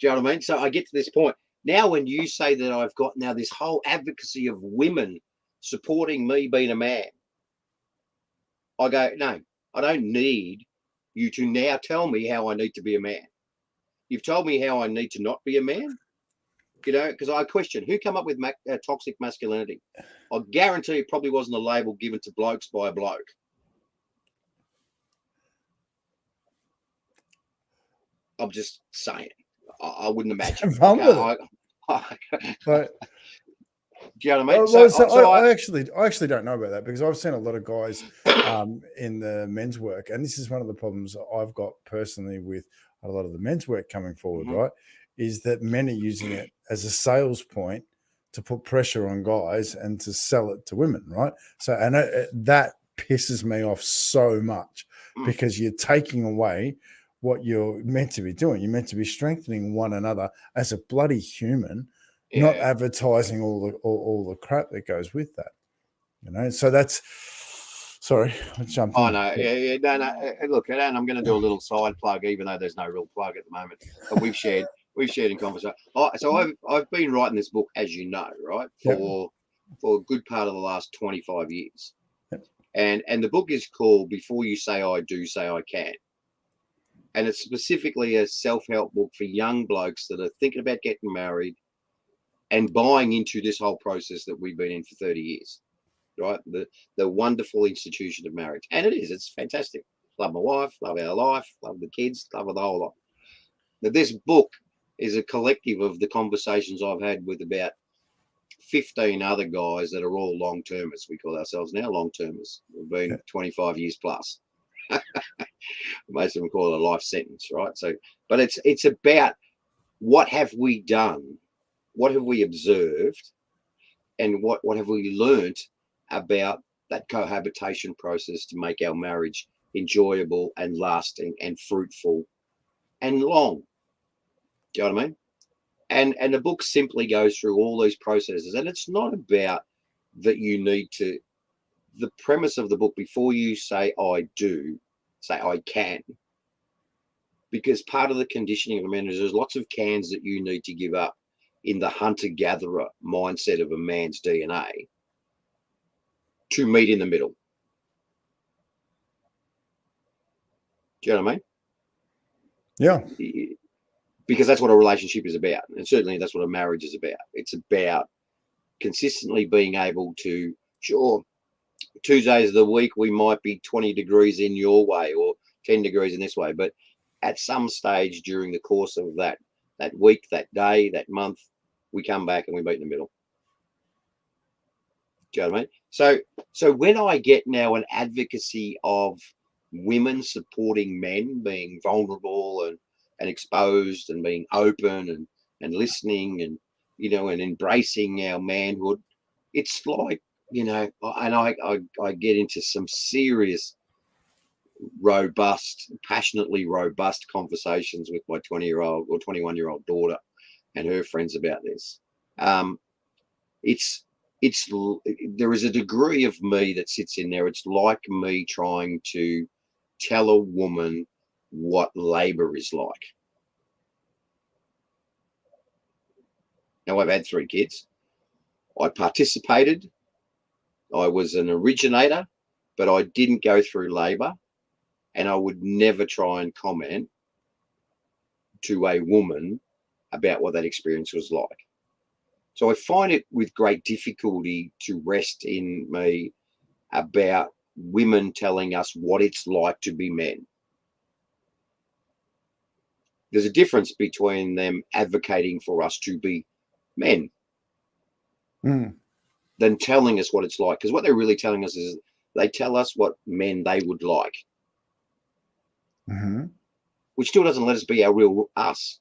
you know what I mean? So I get to this point. Now, when you say that I've got now this whole advocacy of women supporting me being a man, I go, no, I don't need you to now tell me how I need to be a man. You've told me how I need to not be a man, because I question who come up with toxic masculinity. I guarantee it probably wasn't a label given to blokes by a bloke. I'm just saying. I wouldn't imagine. But, do you know what I mean? Well, I actually don't know about that, because I've seen a lot of guys in the men's work, and this is one of the problems I've got personally with a lot of the men's work coming forward, right? Is that men are using it as a sales point to put pressure on guys and to sell it to women, right? So, and that pisses me off so much, because you're taking away what you're meant to be doing. You're meant to be strengthening one another as a bloody human, not advertising all the crap that goes with that. So that's, sorry, I jumped in. Oh, no, no. Look, and I'm going to do a little side plug, even though there's no real plug at the moment. But we've shared in conversation. So I've been writing this book, as you know, right, for a good part of the last 25 years. And the book is called Before You Say I Do, Say I Can. And it's specifically a self-help book for young blokes that are thinking about getting married and buying into this whole process that we've been in for 30 years, right? The wonderful institution of marriage. And it's fantastic. Love my wife, love our life, love the kids, love the whole lot. Now, this book is a collective of the conversations I've had with about 15 other guys that are all long-termers. We call ourselves now long-termers. We've been 25 years plus. Most of them call it a life sentence, right? So, but it's about what have we done, what have we observed, and what have we learnt about that cohabitation process to make our marriage enjoyable and lasting and fruitful and long. Do you know what I mean? And the book simply goes through all these processes, and it's not about that you need to. The premise of the book, before you say I do, say I can, because part of the conditioning of a man is there's lots of cans that you need to give up in the hunter-gatherer mindset of a man's DNA to meet in the middle. Do you know what I mean? Yeah. Because that's what a relationship is about. And certainly that's what a marriage is about. It's about consistently being able to, sure, 2 days of the week we might be 20 degrees in your way or 10 degrees in this way, but at some stage during the course of that week, that day, that month, we come back and we meet in the middle. Do you know what I mean? So when I get now an advocacy of women supporting men being vulnerable and exposed and being open and listening and and embracing our manhood, it's like, and I get into some serious passionately robust conversations with my 20-year-old or 21-year-old daughter and her friends about this. There is a degree of me that sits in there. It's like me trying to tell a woman what labor is like. Now, I've had 3 kids. I participated. I was an originator, but I didn't go through labor, and I would never try and comment to a woman about what that experience was like. So I find it with great difficulty to rest in me about women telling us what it's like to be men. There's a difference between them advocating for us to be men than telling us what it's like. Because what they're really telling us is they tell us what men they would like, which still doesn't let us be our real us.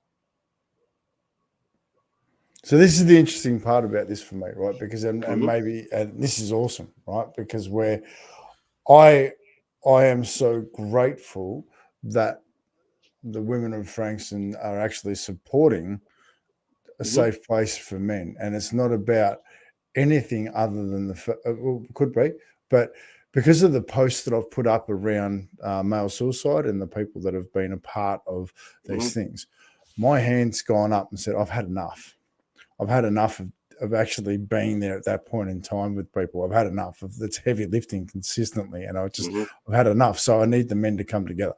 So this is the interesting part about this for me, right? Because and maybe this is awesome, right? Because where I am so grateful that the women of Frankston are actually supporting a safe place for men, and it's not about anything other than well, could be, but because of the posts that I've put up around male suicide and the people that have been a part of these things, my hand's gone up and said, I've had enough. I've had enough of actually being there at that point in time with people. I've had enough of this heavy lifting consistently, and I've had enough. So I need the men to come together.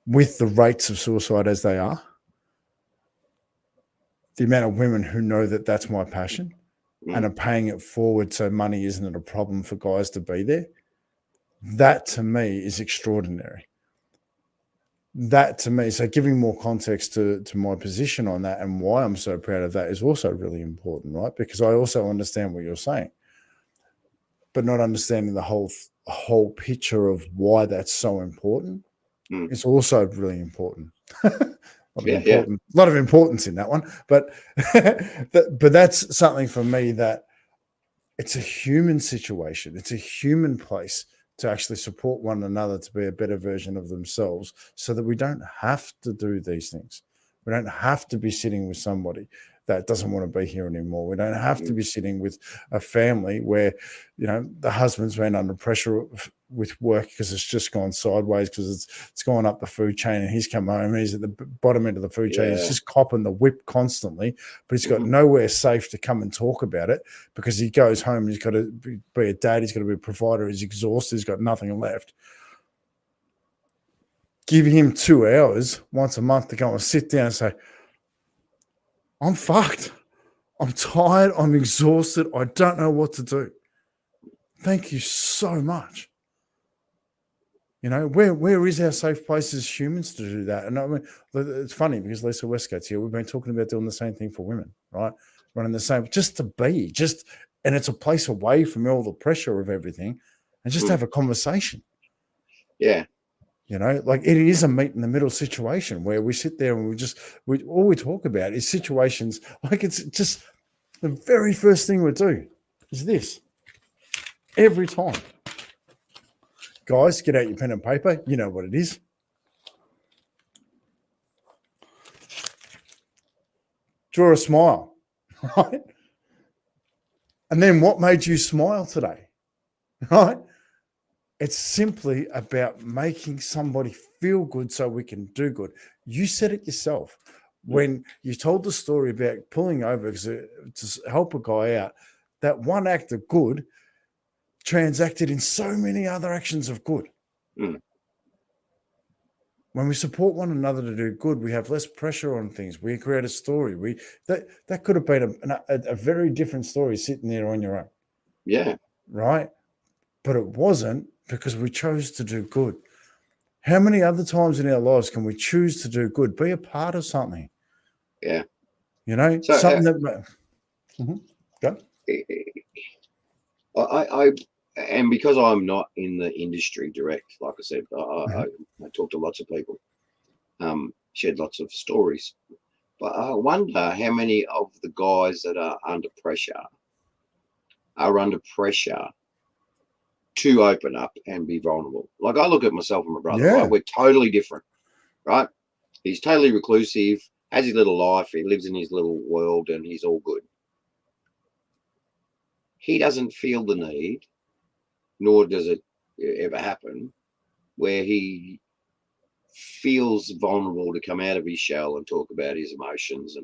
With the rates of suicide as they are, the amount of women who know that that's my passion and are paying it forward so money isn't a problem for guys to be there, that to me is extraordinary. That to me, so giving more context to my position on that and why I'm so proud of that is also really important, right? Because I also understand what you're saying, but not understanding the whole picture of why that's so important. It's also really important. A lot of importance in that one, but but that's something for me that it's a human situation. It's a human place to actually support one another to be a better version of themselves so that we don't have to do these things. We don't have to be sitting with somebody that doesn't want to be here anymore. We don't have to be sitting with a family where, the husband's been under pressure with work because it's just gone sideways because it's gone up the food chain and he's come home. He's at the bottom end of the food chain. He's just copping the whip constantly, but he's got nowhere safe to come and talk about it because he goes home and he's got to be a dad. He's got to be a provider. He's exhausted. He's got nothing left. Give him 2 hours once a month to go and sit down and say, I'm fucked. I'm tired. I'm exhausted. I don't know what to do. Thank you so much. Where is our safe place as humans to do that? And I mean, it's funny because Lisa Westgate's here. We've been talking about doing the same thing for women, right? Running the same, just to be, and it's a place away from all the pressure of everything and just have a conversation. Yeah. Like it is a meet in the middle situation where we sit there and all we talk about is situations like it's just the very first thing we do is this every time. Guys, get out your pen and paper. You know what it is. Draw a smile, right? And then what made you smile today, right? It's simply about making somebody feel good so we can do good. You said it yourself when you told the story about pulling over to help a guy out. That one act of good transacted in so many other actions of good. When we support one another to do good, we have less pressure on things. We create a story. That could have been a very different story sitting there on your own. Yeah. Right? But it wasn't because we chose to do good. How many other times in our lives can we choose to do good? Be a part of something. Yeah. So, something that. Go. And because I'm not in the industry direct, like I said, I talk to lots of people, shared lots of stories. But I wonder how many of the guys that are under pressure to open up and be vulnerable. Like I look at myself and my brother, right? We're totally different, right? He's totally reclusive, has his little life, he lives in his little world and he's all good. He doesn't feel the need, nor does it ever happen, where he feels vulnerable to come out of his shell and talk about his emotions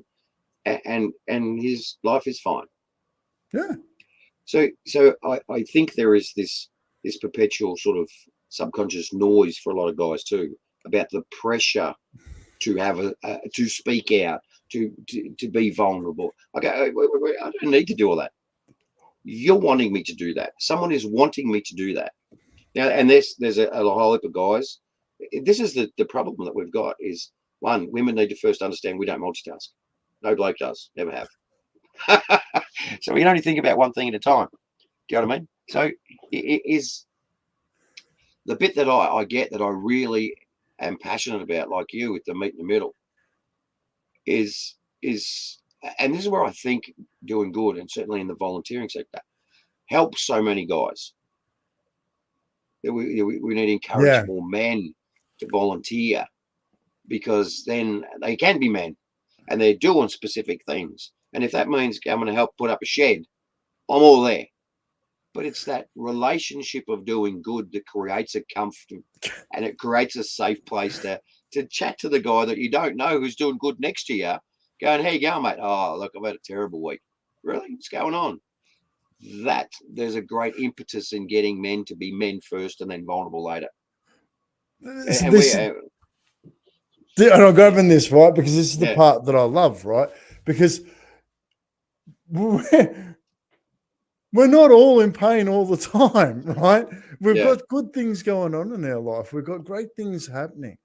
and his life is fine. Yeah. So I think there is this perpetual sort of subconscious noise for a lot of guys too about the pressure to have to speak out, to be vulnerable. Okay, I don't need to do all that. You're wanting me to do that. Someone is wanting me to do that. Now, and there's a whole heap of guys. This is the problem that we've got is, one, women need to first understand we don't multitask. No bloke does, never have. So we can only think about one thing at a time. Do you know what I mean? So it is the bit that I get that I really am passionate about, like you with the meet in the middle, is and this is where I think doing good, and certainly in the volunteering sector, helps so many guys. We need to encourage Yeah. more men to volunteer, because then they can be men and they're doing specific things. And if that means I'm going to help put up a shed, I'm all there. But it's that relationship of doing good that creates a comfort, and it creates a safe place to chat to the guy that you don't know who's doing good next to you, going, "How you going, mate? Oh, look, I've had a terrible week. Really? What's going on?" That there's a great impetus in getting men to be men first and then vulnerable later. So And we, and I'm grabbing this, right, because this is the part that I love, right? Because we're not all in pain all the time, right? We've got good things going on in our life. We've got great things happening.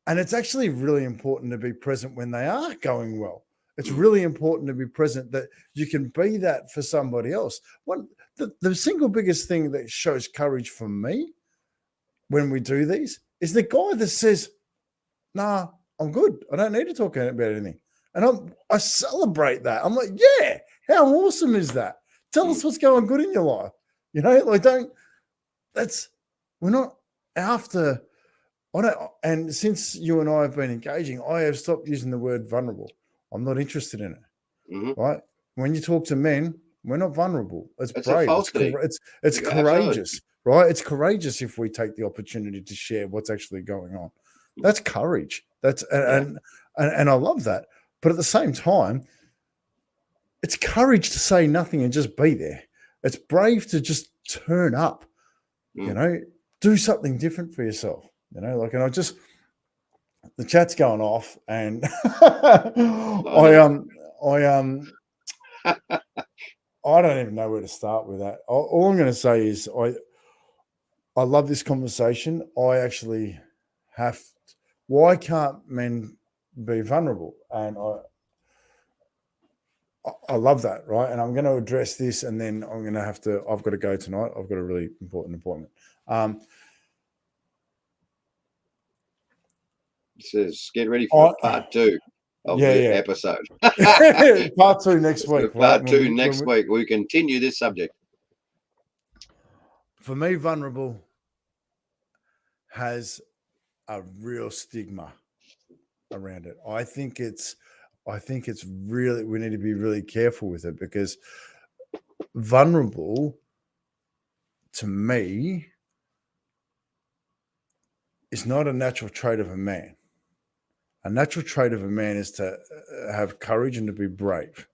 And it's actually really important to be present when they are going well. It's really important to be present, that you can be that for somebody else. The single biggest thing that shows courage for me when we do these is the guy that says, "Nah, I'm good. I don't need to talk about anything." And I celebrate that. I'm like, yeah, how awesome is that? Tell us what's going good in your life. You know, like we're not after, and since you and I have been engaging, I have stopped using the word vulnerable. I'm not interested in it. Right? When you talk to men, we're not vulnerable. It's brave. It's courageous, right? It's courageous if we take the opportunity to share what's actually going on. That's courage. And I love that. But at the same time, it's courage to say nothing and just be there. It's brave to just turn up, you know, do something different for yourself, you know, like, and the chat's going off, and I don't even know where to start with that. All I'm going to say is I love this conversation. I actually why can't men be vulnerable? And I love that, right? And I'm going to address this, and then I've got to go tonight. I've got a really important appointment. It says, get ready for part 2 of the episode. Part 2 next week. Part 2 next week. We continue this subject. For me, vulnerable has a real stigma around it. I think it's really, we need to be really careful with it, because vulnerable, to me, is not a natural trait of a man. A natural trait of a man is to have courage and to be brave.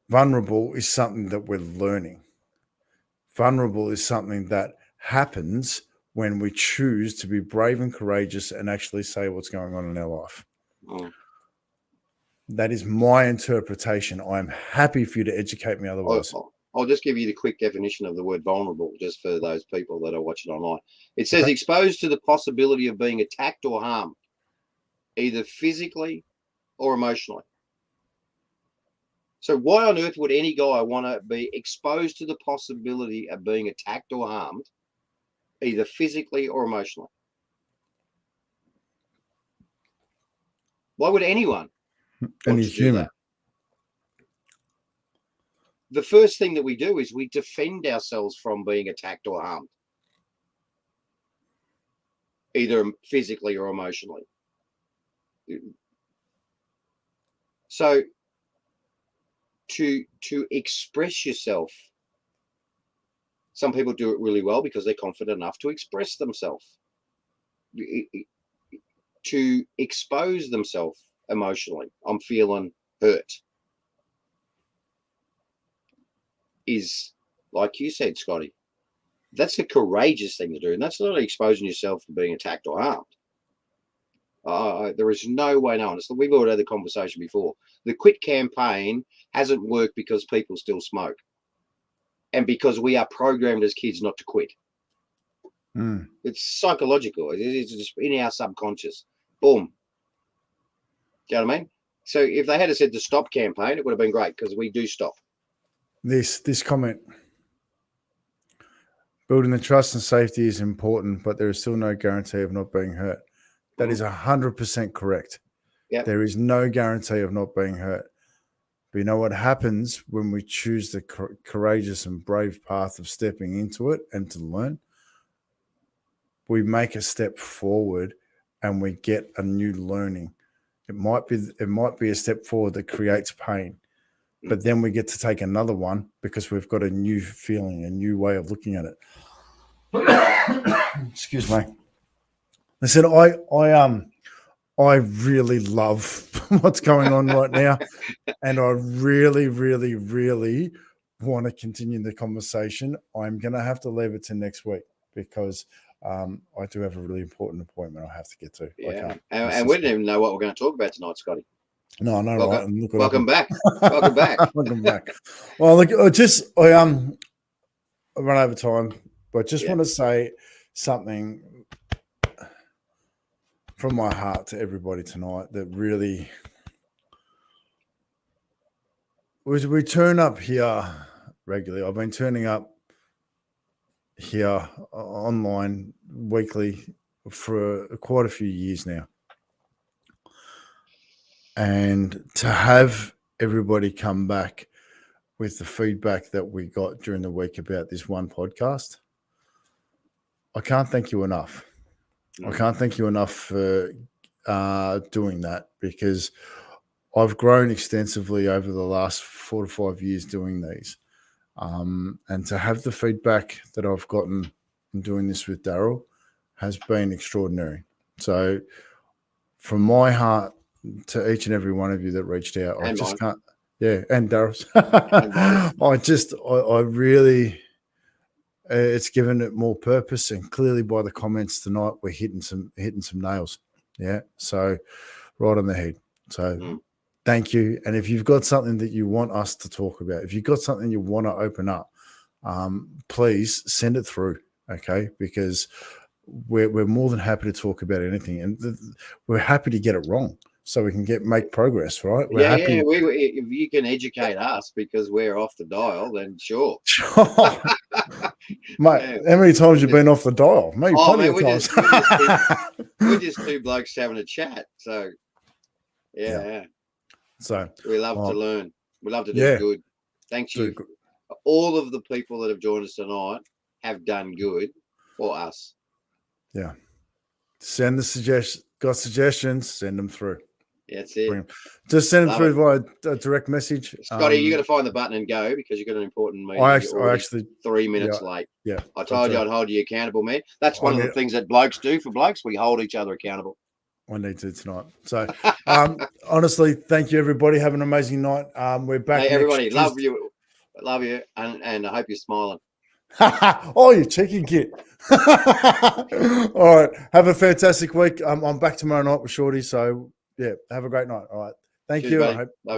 Vulnerable is something that we're learning. Vulnerable is something that happens when we choose to be brave and courageous and actually say what's going on in our life. That is my interpretation. I'm happy for you to educate me otherwise. I'll just give you the quick definition of the word vulnerable, just for those people that are watching online. It says exposed to the possibility of being attacked or harmed, either physically or emotionally. So why on earth would any guy want to be exposed to the possibility of being attacked or harmed, either physically or emotionally? Why would anyone want to do that? The first thing that we do is we defend ourselves from being attacked or harmed, either physically or emotionally. So to express yourself, some people do it really well because they're confident enough to express themselves. To expose themselves emotionally, I'm feeling hurt, is, like you said, Scotty, that's a courageous thing to do. And that's not exposing yourself to being attacked or harmed. There is no way known. We've already had the conversation before. The Quit campaign hasn't worked because people still smoke. and because we are programmed as kids not to quit. Mm. It's psychological. It's just in our subconscious. Boom. Do you know what I mean? So if they had said the stop campaign, it would have been great because we do stop. This comment. Building the trust and safety is important, but there is still no guarantee of not being hurt. That is 100% correct. Yep. There is no guarantee of not being hurt. But you know what happens when we choose the courageous and brave path of stepping into it and to learn? We make a step forward and we get a new learning. It might be a step forward that creates pain, but then we get to take another one because we've got a new feeling, a new way of looking at it. Excuse me. Listen, I really love what's going on right now, and I really, really, really want to continue the conversation. I'm going to have to leave it to next week because I do have a really important appointment I have to get to. Yeah, and we didn't even know what we're going to talk about tonight, Scotty. No, I know, right? Welcome back. Welcome back. Welcome back. Well, look, I run over time, but I just want to say something from my heart to everybody tonight that really was. We turn up here regularly. I've been turning up here online weekly for quite a few years now. And to have everybody come back with the feedback that we got during the week about this one podcast, I can't thank you enough. I can't thank you enough for doing that, because I've grown extensively over the last 4 to 5 years doing these. And to have the feedback that I've gotten in doing this with Daryl has been extraordinary. So from my heart to each and every one of you that reached out, and I just mine. can't. Yeah, and Daryl's. I really, it's given it more purpose, and clearly by the comments tonight, we're hitting some nails. Yeah, so right on the head. So thank you. And if you've got something that you want us to talk about, if you've got something you want to open up, please send it through. Okay, because we're more than happy to talk about anything, and we're happy to get it wrong, so we can make progress, right? We're happy. If you can educate us because we're off the dial, then sure. Mate, how many times have you been off the dial? Me, plenty of times. We're just two blokes having a chat. So, yeah. So we love to learn. We love to do good. Thank you. All of the people that have joined us tonight have done good for us. Yeah. Send the suggestions, send them through. That's it. Just send them through via a direct message. Scotty, you got to find the button and go, because you've got an important meeting. I actually 3 minutes late. Yeah. I told you I'd hold you accountable, man. That's one of the things that blokes do for blokes. We hold each other accountable. I need to tonight. So honestly, thank you, everybody. Have an amazing night. We're back. Hey, everybody, love you, and I hope you're smiling. Oh, you cheeky git. All right. Have a fantastic week. I'm back tomorrow night with Shorty. So, yeah, have a great night. All right. Thank you. I hope